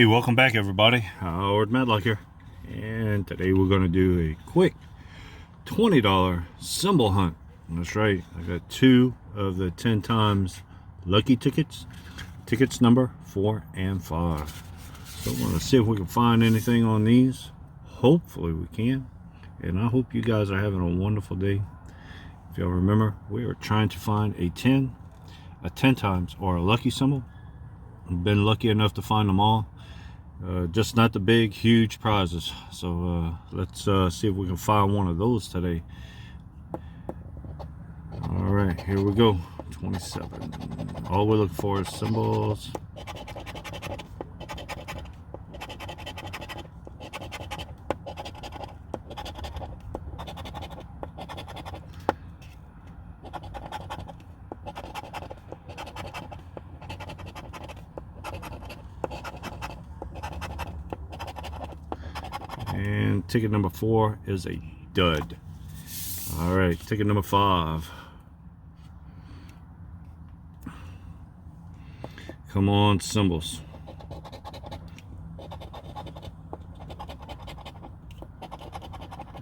Hey, welcome back everybody. Howard Matlock here, and today we're going to do a quick $20 symbol hunt. That's right, I got 2 of the 10 times lucky tickets number 4 and 5. So I want to see if we can find anything on these. Hopefully we can, and I hope you guys are having a wonderful day. If y'all remember, we are trying to find a 10 times or a lucky symbol. I've been lucky enough to find them all, just not the big huge prizes. So let's see if we can find one of those today. All right, here we go. 27. All we're looking for is symbols. And ticket number 4 is a dud. All right, ticket number 5. Come on, symbols.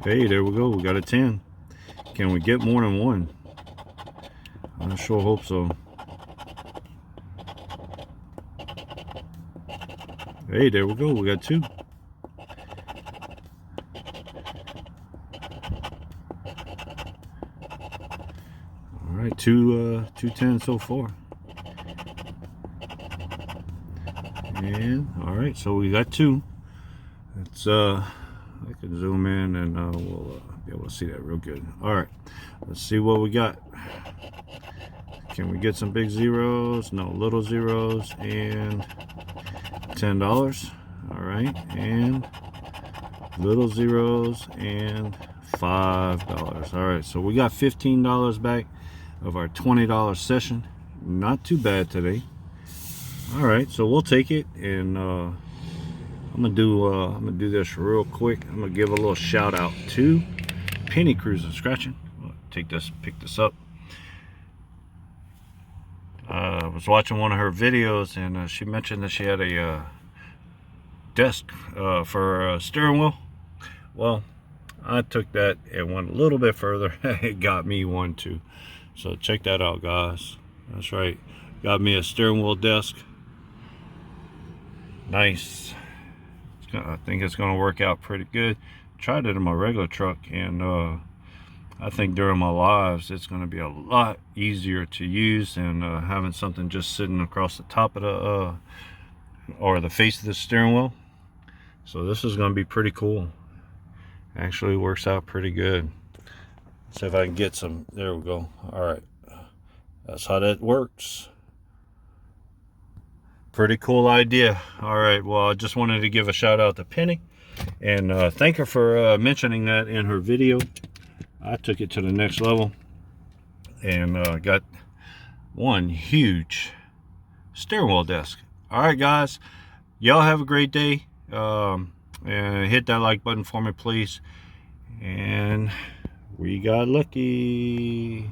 Hey, there we go. We got a 10. Can we get more than one? I sure hope so. Hey, there we go. We got 2. All right, two 10s so far. And all right, so we got 2. It's I can zoom in and we'll be able to see that real good. All right, let's see what we got. Can we get some big zeros? No, little zeros, and $10. All right, and little zeros and $5. All right, so we got $15 back of our $20 session. Not too bad today. All right, so we'll take it, and I'm gonna do this real quick. I'm gonna give a little shout out to Penny Cruz and Scratching. I'll pick this up. I was watching one of her videos, and she mentioned that she had a desk for a steering wheel. Well, I took that and went a little bit further. It got me one too. So check that out, guys. That's right, got me a steering wheel desk. Nice. I think it's going to work out pretty good. Tried it in my regular truck, and I think during my lives it's going to be a lot easier to use than having something just sitting across the top of the or the face of the steering wheel. So this is going to be pretty cool. Actually works out pretty good. Let's see if I can get some. There we go. All right, that's how that works. Pretty cool idea. All right, well, I just wanted to give a shout out to Penny and thank her for mentioning that in her video. I took it to the next level and got one huge steering wheel desk. All right, guys, y'all have a great day, and hit that like button for me, please. And we got lucky.